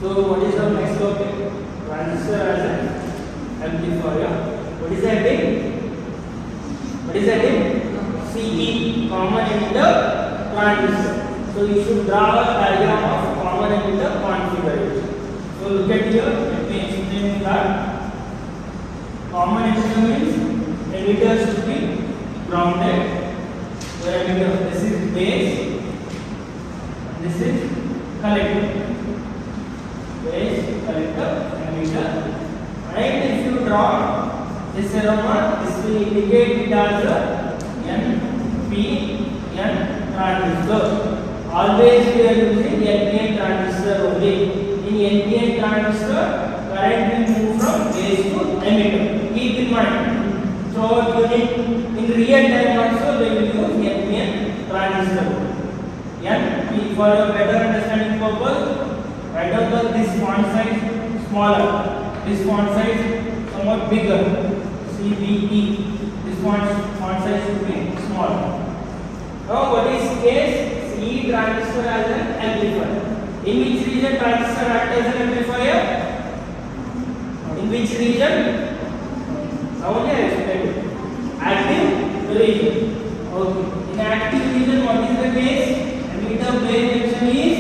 So what is the next topic? Transistor as an amplifier. What is the heading? What is the heading? CE, common emitter transistor. So you should draw a diagram of common emitter configuration. So look at here. Let me explain that. Common emitter means emitter should be grounded. So emitter, this is base, and this is collector. Base, collector, emitter. And if you draw this arrow, this will indicate it as a NPN transistor. Always we are using NPN transistor only. In NPN transistor, current will move from base to emitter. Keep in mind. So in real time also they will use NPN transistor. NP for a better understanding purpose, write down this font size smaller, this font size somewhat bigger. CBE. This font size should be smaller. Now what is case? CE transistor as an amplifier. In which region transistor acts as an amplifier? In which region? Now only I explained. Active region. Okay. In active region, what is the case? Emitter base junction is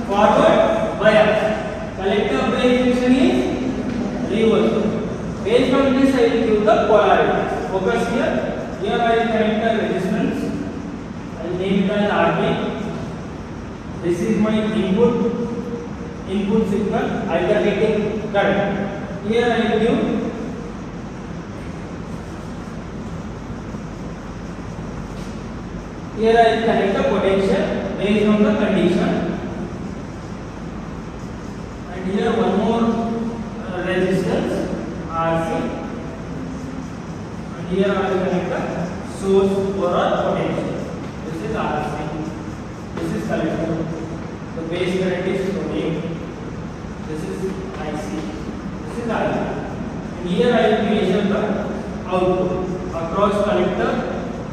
forward bias. Collector base junction is reverse. Based on this, I will give the polarity. Focus here. Here I will connect the resistance. I will name it as RP. This is my input signal alternating current. Here I will give here I will connect the potential based on the condition, and here one more resistance RC, and here I will connect the source or potential. This is RC. This is collector. The base current is flowing. This is IC. This is IC. And here I will measure the output across collector.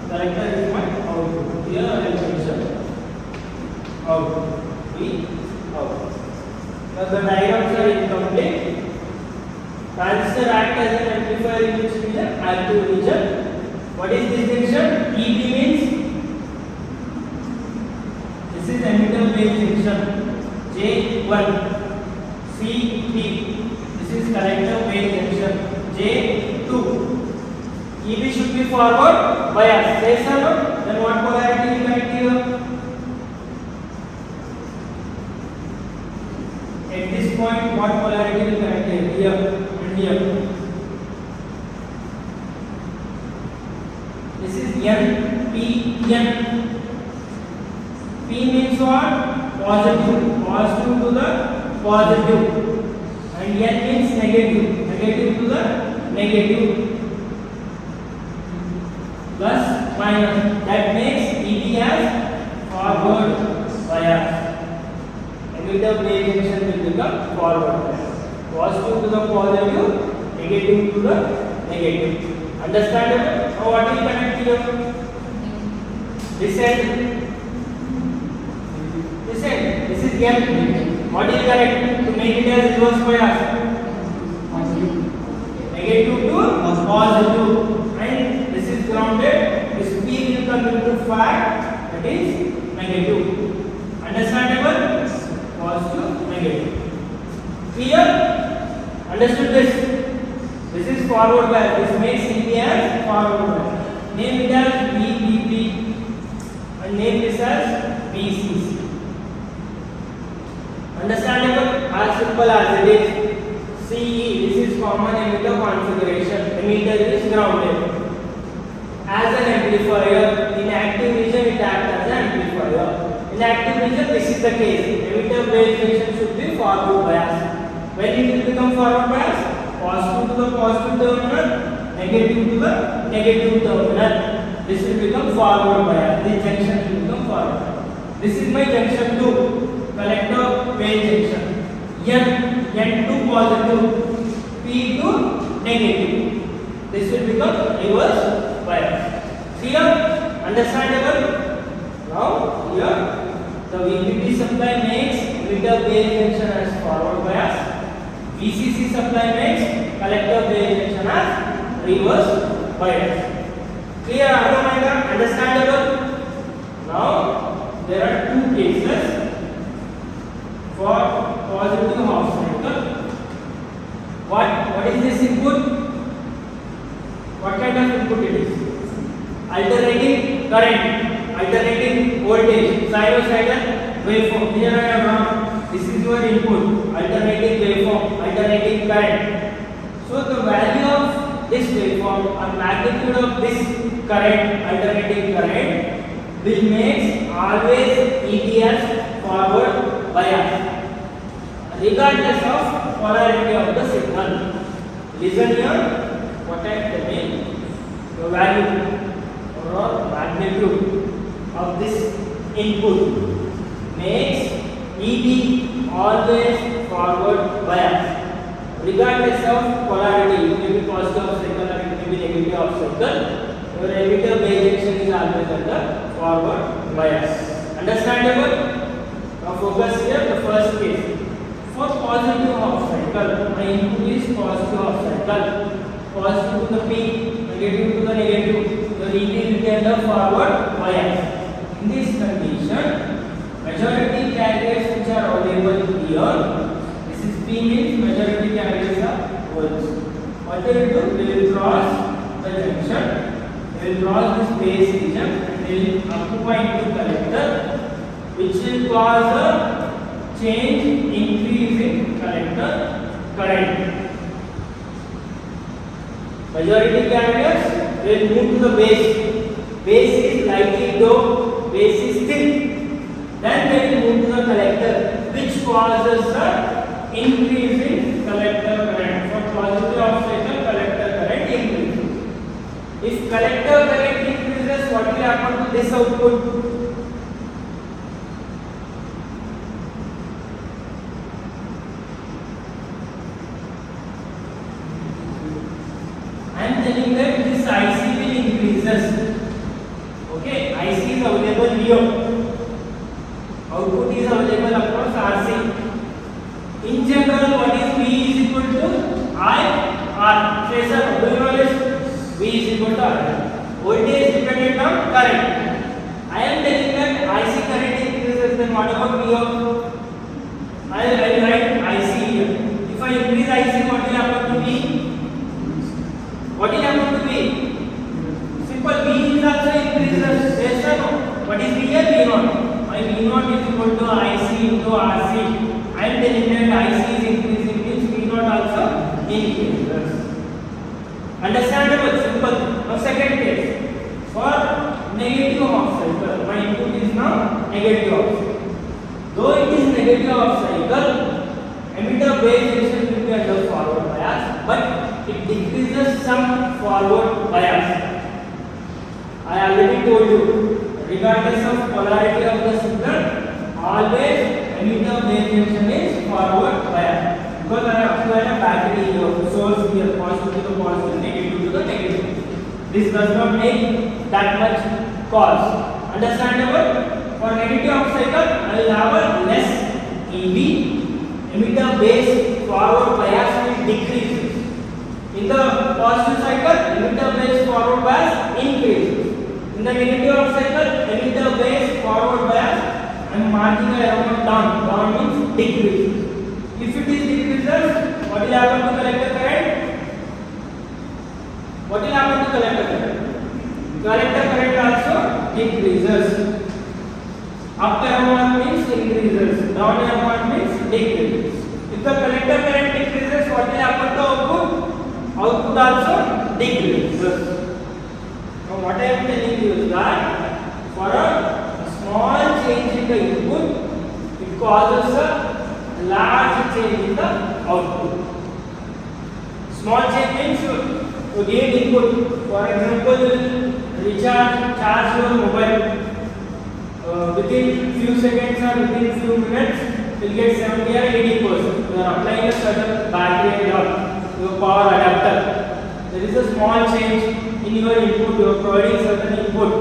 Collector is my output. Here I will measure output. V output. Now the diagrams are incomplete. Transistor acts as an amplifier in which region? Active region. What is this junction? EP means this is emitter base junction. J1. CP. This is collector base junction. J2. EB should be forward bias. Yes or no? Then what polarity will connect here? At this point, what polarity will connect here? Here and here. This is NPN. P means what? Positive. Positive to the positive. And N means negative. Negative to the negative. Plus minus. That makes EB as forward bias. Emitter base junction will become forward bias. Positive to the positive, negative to the negative. Understandable? Now what will connect here? This end. This end. This is N. What will connect to make it as reverse bias? Negative to positive. And this is grounded. This P will come into fact, that is negative. Understandable? Positive, negative. Clear? Understood this? This is forward bias. This makes EB as forward bias. Name it as VBB and name this as VCC. Understandable? As simple as it is. CE, this is common emitter configuration. Emitter is grounded. As an amplifier, in active region it acts as an amplifier. In active region, this is the case. Emitter base junction should be forward bias. When it will become forward bias? Positive to the positive terminal, negative to the negative terminal. This will become forward bias. This junction will become forward bias. This is my junction 2, collector base junction. N2 positive, P2 negative. This will become reverse bias. Clear? Understandable? Now here the VDD supply makes emitter base junction as forward bias. VCC supply makes collector base junction as reverse bias. Clear? Understandable? Now there are two cases for positive half cycle. What is this input? What kind of input it is? Alternating current, alternating voltage, sinusoidal waveform. Here I have drawn. This is your input, alternating waveform, alternating current. So the value of this waveform or magnitude of this current, alternating current, will make always EBS forward bias, regardless of polarity of the signal. Listen here, what I am telling. The value or magnitude of this input makes EB always forward bias, regardless of polarity. It may be positive of cycle or it may be negative of cycle. Your emitter base junction is always under forward bias. Understandable? Now focus here the first case. For positive half cycle, my input is positive half cycle. Positive to the peak, negative to the negative. Your EB will be under forward bias. In this condition, majority carriers which are available here, this is P means majority carriers are volts. What they will do? They will cross the junction, they will cross this base region and they will occupy into collector, which will cause a change, increase in collector current. Majority carriers will move to the base. Base is lightly doped, base is thin. Then they will move to the collector, which causes the increase in collector current. For positive half cycle, collector current increases. If collector current increases, what will happen to this output? I am telling that this IC will increases. Okay, IC is available here. Output is available across RC. In general, what is V is equal to I R. Tracer, do you know this? V is equal to R. Voltage dependent on current. I am telling that IC current increases, then what about V of? I will write IC here. If I increase IC, what will happen to V? What will happen to V? Simple, V is also increases. Yes or no? What is V here? V0. My V0 is equal to IC into RC. I am telling that IC is increasing means V0 also increases. Understandable? Simple. Now second case. For negative half cycle, my input is now negative half cycle. Though it is negative half cycle, emitter base junction will be under forward bias, but it decreases some forward bias. I already told you, regardless of polarity of the signal, always emitter base junction is forward bias. Because I have applied a battery here, source here, positive to the positive, negative to the negative. This does not make that much cause. Understandable? For negative half cycle, I will have a less EB. Emitter base forward bias will decrease. In the positive cycle, emitter base forward bias increases. In the negative half cycle, emitter base forward bias, I am marking a arrow down. Down means decrease. If it is decreases, what will happen to collector current? What will happen to collector current? Collector current also decreases. Up arrow means increases. Down arrow means decreases. If the collector current decreases, what will happen to output? Output also decreases. Now what I am telling you is that for a small change in the input, it causes a large change in the output. Small change means you gain input. For example, you will charge your mobile. Within few seconds or within few minutes, you will get 70 or 80%. You are applying a certain battery and your power adapter. There is a small change in your input. You are providing certain input.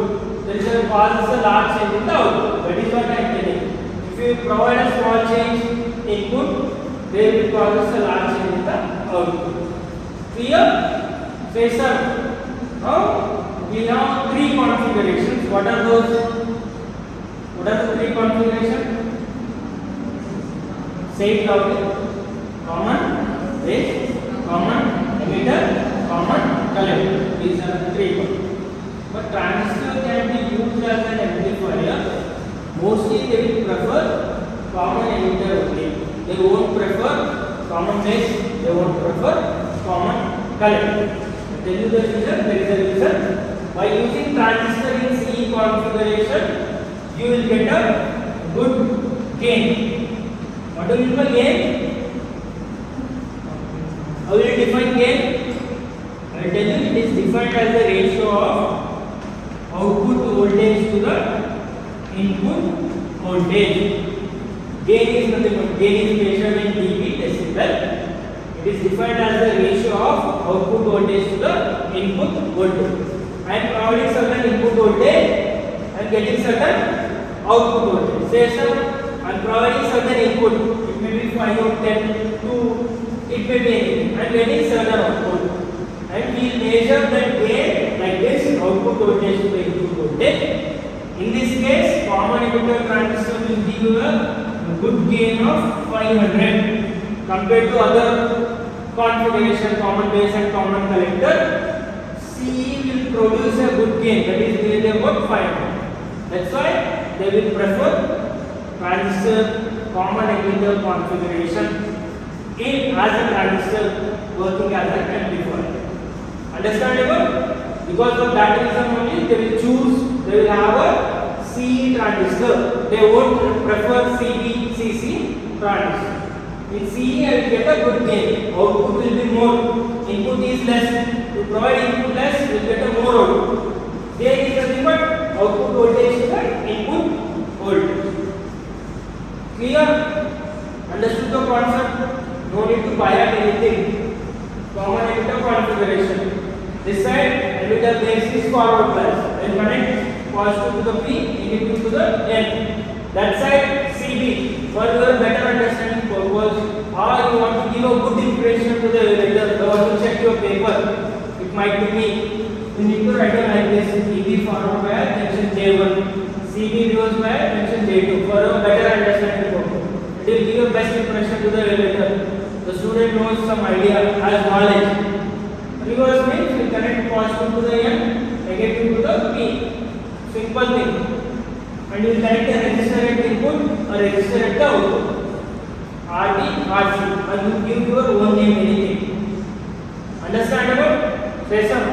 There is a causes a large change in the output. That is what I am telling you. If you you provide a small change input, there will cause a large change in the output. Clear? Say sir. Now we have three configurations. What are those? What are the three configurations? Say it loudly. Common base, common emitter, common collector. These are the three ones. But transistor can be used as an amplifier. Mostly they will prefer common emitter only. They won't prefer common base. They won't prefer common collector. I tell you the reason. There is a reason. By using transistor in CE configuration, you will get a good gain. What do you mean by gain? How will you define gain? I will tell you, it is defined as the ratio of output voltage to the input voltage. Gain is nothing but gain is measured in dB decibel. It is defined as the ratio of output voltage to the input voltage. I am providing certain input voltage and getting certain output voltage. Say sir, I am providing certain input. It may be 5 or 10, 2, it may be anything. I am getting certain output. And we will measure that gain like this, output voltage to the input voltage. In this case, common emitter transistor will give you a good gain of 500 compared to other configuration, common base and common collector. CE will produce a good gain, that is nearly about 500. That's why they will prefer transistor common emitter configuration in as a transistor working as an amplifier. Understandable? Because of that reason only they will choose, they will have a CE transistor. They won't prefer CC transistor. In CE I will get a good gain. Output will be more. Input is less. To provide input less, you will get a more output. Gain is nothing but output voltage to the input voltage. Clear? Understood the concept? No need to buy out anything. Common emitter configuration. This side emitter base is forward bias. Then connect positive to the P, negative to the N. That side CB. For your better understanding purpose, or you want to give a good impression to the evaluator, you want to check your paper. It might be me. You need to write it like this: EB forward bias, junction J1, CB reverse bias, junction J2. For a better understanding purpose, it will give a best impression to the evaluator. The student knows some idea, has knowledge. Reverse means we connect positive to the N, negative to the P. Simple thing. And you will connect a resistor at input, a resistor at the output. RD, RC, and you give your own name anything. Understandable? Say some.